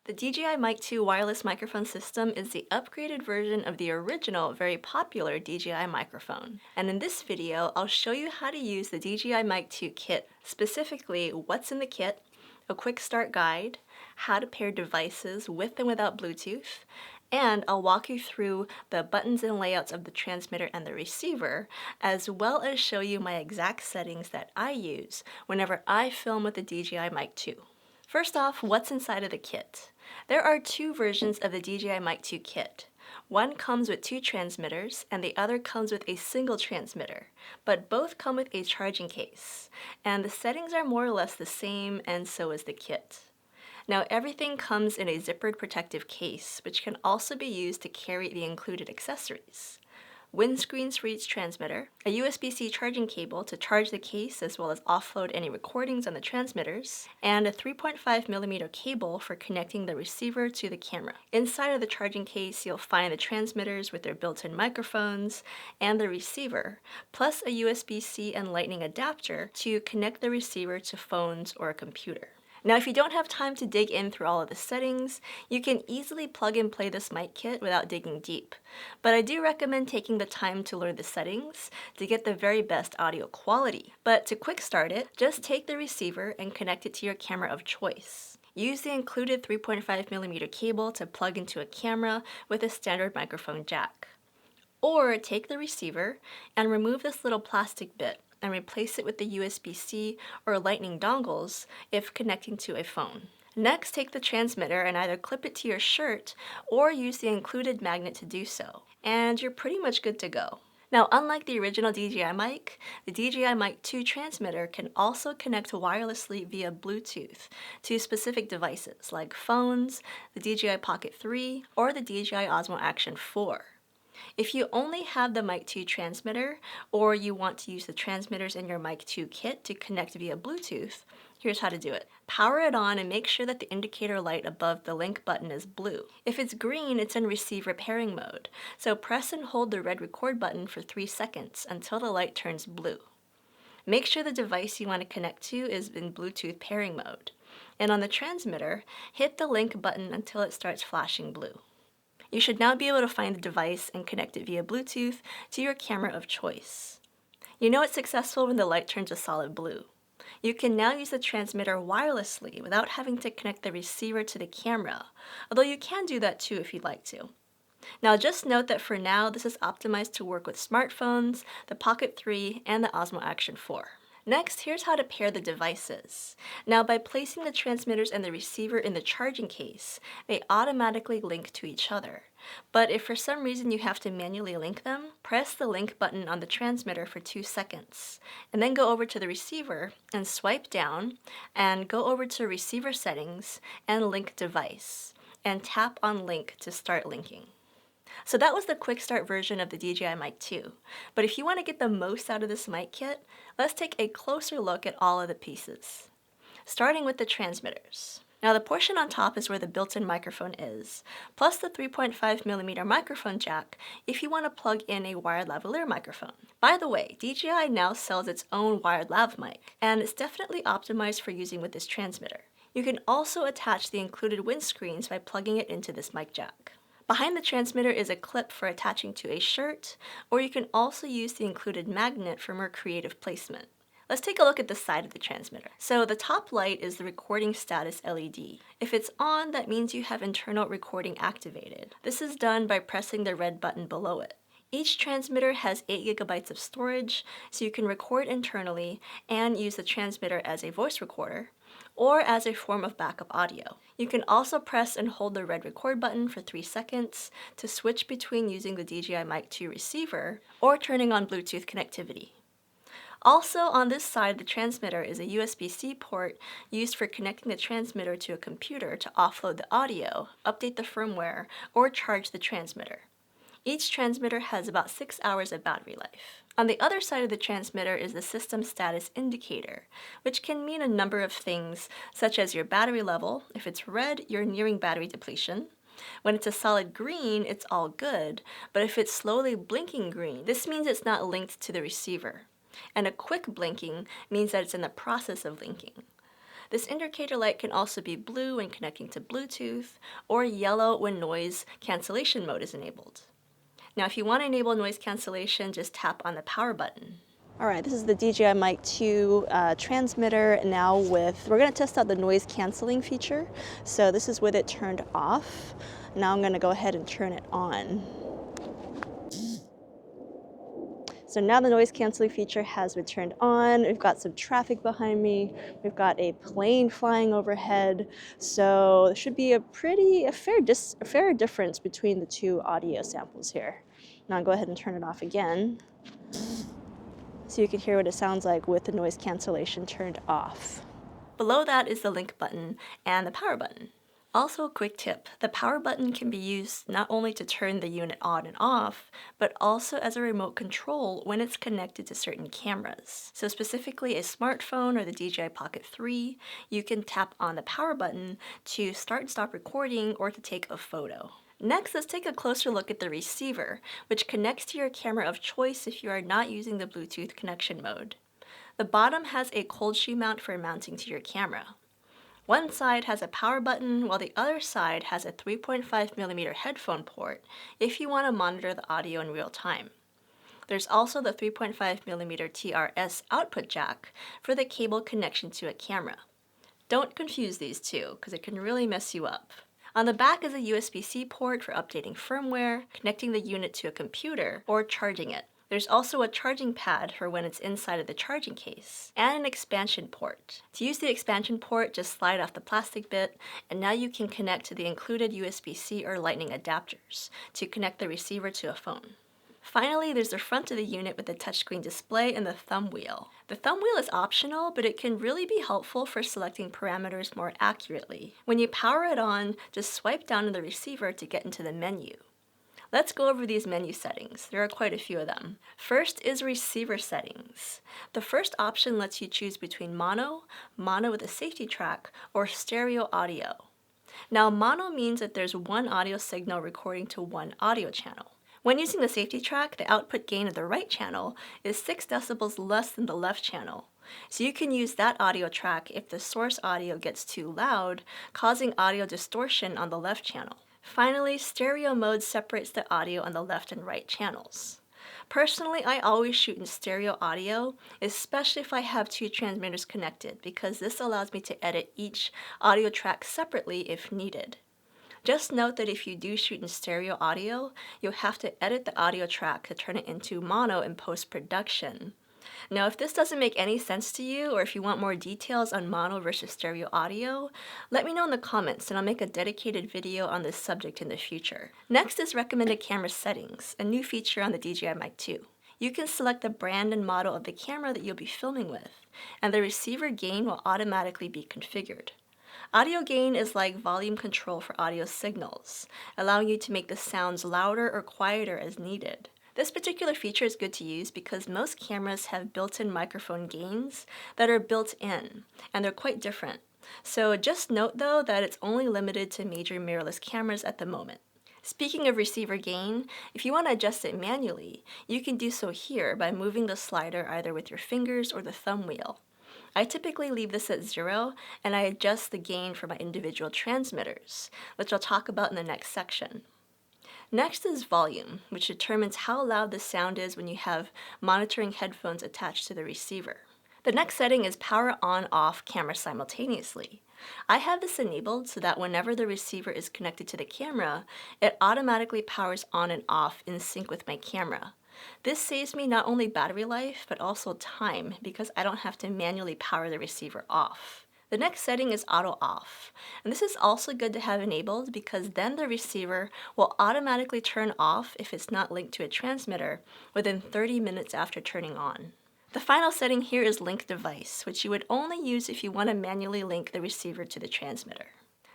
The DJI Mic 2 wireless microphone system is the upgraded version of the original, very popular DJI microphone. And in this video, I'll show you how to use the DJI Mic 2 kit, specifically what's in the kit, a quick start guide, how to pair devices with and without Bluetooth, and I'll walk you through the buttons and layouts of the transmitter and the receiver, as well as show you my exact settings that I use whenever I film with the DJI Mic 2. First off, what's inside of the kit? There are two versions of the DJI Mic 2 kit. One comes with two transmitters and the other comes with a single transmitter, but both come with a charging case. And the settings are more or less the same, and so is the kit. Now everything comes in a zippered protective case, which can also be used to carry the included accessories. Windscreens for each transmitter, a USB-C charging cable to charge the case as well as offload any recordings on the transmitters, and a 3.5mm cable for connecting the receiver to the camera. Inside of the charging case, you'll find the transmitters with their built-in microphones and the receiver, plus a USB-C and Lightning adapter to connect the receiver to phones or a computer. Now, if you don't have time to dig in through all of the settings, you can easily plug and play this mic kit without digging deep. But I do recommend taking the time to learn the settings to get the very best audio quality. But to quick start it, just take the receiver and connect it to your camera of choice. Use the included 3.5mm cable to plug into a camera with a standard microphone jack. Or take the receiver and remove this little plastic bit and replace it with the USB-C or Lightning dongles if connecting to a phone. Next, take the transmitter and either clip it to your shirt or use the included magnet to do so, and you're pretty much good to go. Now, unlike the original DJI mic, the DJI Mic 2 transmitter can also connect wirelessly via Bluetooth to specific devices like phones, the DJI Pocket 3, or the DJI Osmo Action 4. If you only have the Mic 2 transmitter, or you want to use the transmitters in your Mic 2 kit to connect via Bluetooth, here's how to do it. Power it on and make sure that the indicator light above the link button is blue. If it's green, it's in receiver pairing mode, so press and hold the red record button for 3 seconds until the light turns blue. Make sure the device you want to connect to is in Bluetooth pairing mode. And on the transmitter, hit the link button until it starts flashing blue. You should now be able to find the device and connect it via Bluetooth to your camera of choice. You know it's successful when the light turns a solid blue. You can now use the transmitter wirelessly without having to connect the receiver to the camera, although you can do that too if you'd like to. Now just note that for now this is optimized to work with smartphones, the Pocket 3, and the Osmo Action 4. Next, here's how to pair the devices. Now, by placing the transmitters and the receiver in the charging case, they automatically link to each other. But if for some reason you have to manually link them, press the link button on the transmitter for 2 seconds, and then go over to the receiver and swipe down, and go over to receiver settings and link device, and tap on link to start linking. So that was the quick start version of the DJI Mic 2. But if you want to get the most out of this mic kit, let's take a closer look at all of the pieces. Starting with the transmitters. Now the portion on top is where the built-in microphone is, plus the 3.5mm microphone jack if you want to plug in a wired lavalier microphone. By the way, DJI now sells its own wired lav mic, and it's definitely optimized for using with this transmitter. You can also attach the included windscreens by plugging it into this mic jack. Behind the transmitter is a clip for attaching to a shirt, or you can also use the included magnet for more creative placement. Let's take a look at the side of the transmitter. So the top light is the recording status LED. If it's on, that means you have internal recording activated. This is done by pressing the red button below it. Each transmitter has 8GB of storage, so you can record internally and use the transmitter as a voice recorder, or as a form of backup audio. You can also press and hold the red record button for 3 seconds to switch between using the DJI Mic 2 receiver or turning on Bluetooth connectivity. Also on this side, the transmitter is a USB-C port used for connecting the transmitter to a computer to offload the audio, update the firmware, or charge the transmitter. Each transmitter has about 6 hours of battery life. On the other side of the transmitter is the system status indicator, which can mean a number of things, such as your battery level. If it's red, you're nearing battery depletion. When it's a solid green, it's all good, but if it's slowly blinking green, this means it's not linked to the receiver. And a quick blinking means that it's in the process of linking. This indicator light can also be blue when connecting to Bluetooth, or yellow when noise cancellation mode is enabled. Now, if you want to enable noise cancellation, just tap on the power button. All right, this is the DJI Mic 2 transmitter now we're going to test out the noise canceling feature. So this is with it turned off. Now I'm going to go ahead and turn it on. So now the noise canceling feature has been turned on. We've got some traffic behind me. We've got a plane flying overhead. So there should be a fair difference between the two audio samples here. Now I'll go ahead and turn it off again, so you can hear what it sounds like with the noise cancellation turned off. Below that is the link button and the power button. Also, a quick tip, the power button can be used not only to turn the unit on and off, but also as a remote control when it's connected to certain cameras. So specifically a smartphone or the DJI Pocket 3, you can tap on the power button to start and stop recording or to take a photo. Next, let's take a closer look at the receiver, which connects to your camera of choice if you are not using the Bluetooth connection mode. The bottom has a cold shoe mount for mounting to your camera. One side has a power button, while the other side has a 3.5mm headphone port if you want to monitor the audio in real time. There's also the 3.5mm TRS output jack for the cable connection to a camera. Don't confuse these two, because it can really mess you up. On the back is a USB-C port for updating firmware, connecting the unit to a computer, or charging it. There's also a charging pad for when it's inside of the charging case, and an expansion port. To use the expansion port, just slide off the plastic bit, and now you can connect to the included USB-C or Lightning adapters to connect the receiver to a phone. Finally, there's the front of the unit with the touchscreen display and the thumb wheel. The thumb wheel is optional, but it can really be helpful for selecting parameters more accurately. When you power it on, just swipe down on the receiver to get into the menu. Let's go over these menu settings. There are quite a few of them. First is receiver settings. The first option lets you choose between mono with a safety track, or stereo audio. Now, mono means that there's one audio signal recording to one audio channel. When using the safety track, the output gain of the right channel is 6 decibels less than the left channel. So you can use that audio track if the source audio gets too loud, causing audio distortion on the left channel. Finally, stereo mode separates the audio on the left and right channels. Personally, I always shoot in stereo audio, especially if I have two transmitters connected, because this allows me to edit each audio track separately if needed. Just note that if you do shoot in stereo audio, you'll have to edit the audio track to turn it into mono in post-production. Now, if this doesn't make any sense to you, or if you want more details on mono versus stereo audio, let me know in the comments and I'll make a dedicated video on this subject in the future. Next is recommended camera settings, a new feature on the DJI Mic 2. You can select the brand and model of the camera that you'll be filming with, and the receiver gain will automatically be configured. Audio gain is like volume control for audio signals, allowing you to make the sounds louder or quieter as needed. This particular feature is good to use because most cameras have built-in microphone gains that are built in, and they're quite different. So just note though that it's only limited to major mirrorless cameras at the moment. Speaking of receiver gain, if you want to adjust it manually, you can do so here by moving the slider either with your fingers or the thumb wheel. I typically leave this at 0, and I adjust the gain for my individual transmitters, which I'll talk about in the next section. Next is volume, which determines how loud the sound is when you have monitoring headphones attached to the receiver. The next setting is power on-off camera simultaneously. I have this enabled so that whenever the receiver is connected to the camera, it automatically powers on and off in sync with my camera. This saves me not only battery life, but also time, because I don't have to manually power the receiver off. The next setting is auto off, and this is also good to have enabled because then the receiver will automatically turn off if it's not linked to a transmitter within 30 minutes after turning on. The final setting here is link device, which you would only use if you want to manually link the receiver to the transmitter.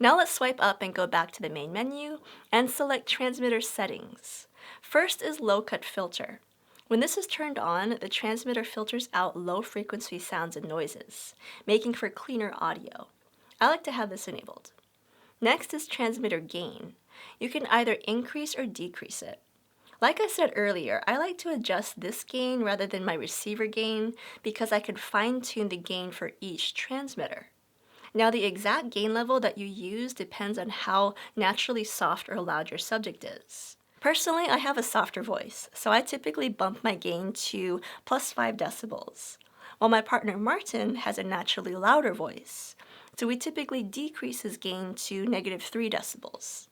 Now let's swipe up and go back to the main menu and select transmitter settings. First is low cut filter. When this is turned on, the transmitter filters out low frequency sounds and noises, making for cleaner audio. I like to have this enabled. Next is transmitter gain. You can either increase or decrease it. Like I said earlier, I like to adjust this gain rather than my receiver gain because I can fine-tune the gain for each transmitter. Now, the exact gain level that you use depends on how naturally soft or loud your subject is. Personally, I have a softer voice, so I typically bump my gain to +5 decibels, while my partner Martin has a naturally louder voice, so we typically decrease his gain to -3 decibels.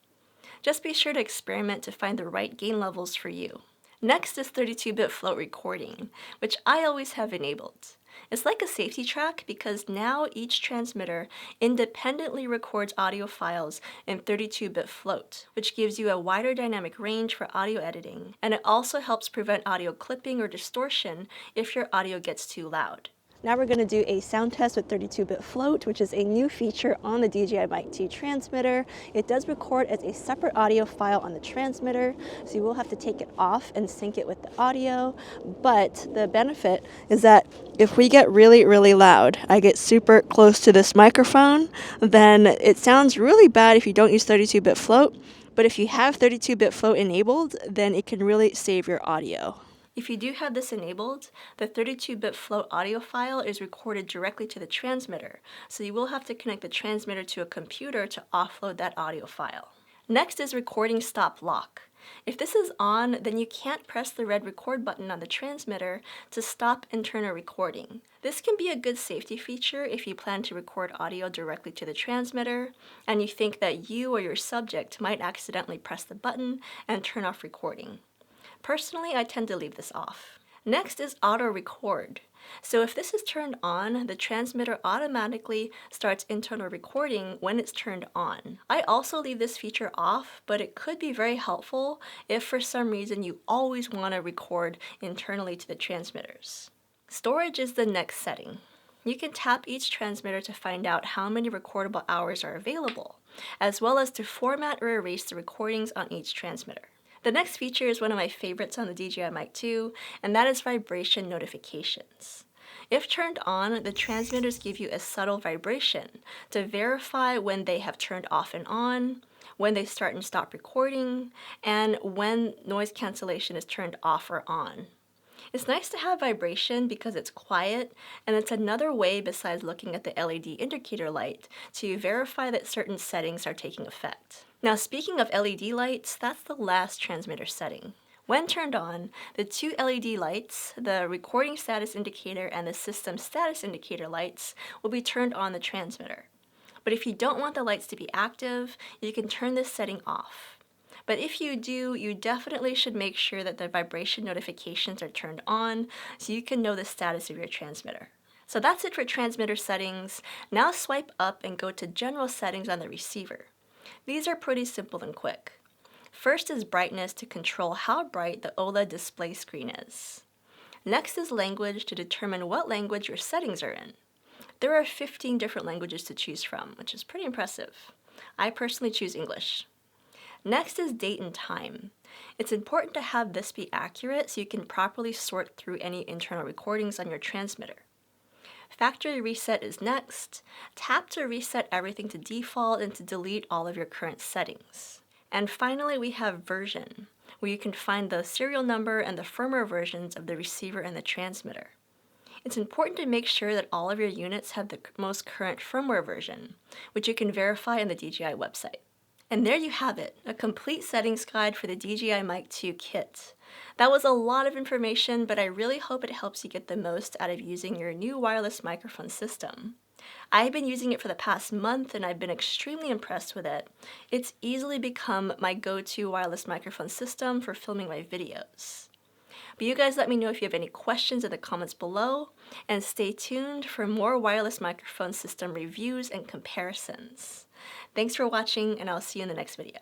Just be sure to experiment to find the right gain levels for you. Next is 32-bit float recording, which I always have enabled. It's like a safety track because now each transmitter independently records audio files in 32-bit float, which gives you a wider dynamic range for audio editing, and it also helps prevent audio clipping or distortion if your audio gets too loud. Now we're going to do a sound test with 32-bit float, which is a new feature on the DJI Mic 2 transmitter. It does record as a separate audio file on the transmitter, so you will have to take it off and sync it with the audio. But the benefit is that if we get really, really loud, I get super close to this microphone, then it sounds really bad if you don't use 32-bit float. But if you have 32-bit float enabled, then it can really save your audio. If you do have this enabled, the 32-bit float audio file is recorded directly to the transmitter, so you will have to connect the transmitter to a computer to offload that audio file. Next is recording stop lock. If this is on, then you can't press the red record button on the transmitter to stop internal recording. This can be a good safety feature if you plan to record audio directly to the transmitter, and you think that you or your subject might accidentally press the button and turn off recording. Personally, I tend to leave this off. Next is auto record. So if this is turned on, the transmitter automatically starts internal recording when it's turned on. I also leave this feature off, but it could be very helpful if for some reason you always want to record internally to the transmitters. Storage is the next setting. You can tap each transmitter to find out how many recordable hours are available, as well as to format or erase the recordings on each transmitter. The next feature is one of my favorites on the DJI Mic 2, and that is vibration notifications. If turned on, the transmitters give you a subtle vibration to verify when they have turned off and on, when they start and stop recording, and when noise cancellation is turned off or on. It's nice to have vibration because it's quiet, and it's another way besides looking at the LED indicator light to verify that certain settings are taking effect. Now, speaking of LED lights, that's the last transmitter setting. When turned on, the two LED lights, the recording status indicator and the system status indicator lights, will be turned on the transmitter. But if you don't want the lights to be active, you can turn this setting off. But if you do, you definitely should make sure that the vibration notifications are turned on so you can know the status of your transmitter. So that's it for transmitter settings. Now swipe up and go to General Settings on the receiver. These are pretty simple and quick. First is brightness to control how bright the OLED display screen is. Next is language to determine what language your settings are in. There are 15 different languages to choose from, which is pretty impressive. I personally choose English. Next is date and time. It's important to have this be accurate so you can properly sort through any internal recordings on your transmitter. Factory reset is next. Tap to reset everything to default and to delete all of your current settings. And finally, we have version, where you can find the serial number and the firmware versions of the receiver and the transmitter. It's important to make sure that all of your units have the most current firmware version, which you can verify on the DJI website. And there you have it, a complete settings guide for the DJI Mic 2 kit. That was a lot of information, but I really hope it helps you get the most out of using your new wireless microphone system. I've been using it for the past month and I've been extremely impressed with it. It's easily become my go-to wireless microphone system for filming my videos. But you guys let me know if you have any questions in the comments below, and stay tuned for more wireless microphone system reviews and comparisons. Thanks for watching, and I'll see you in the next video.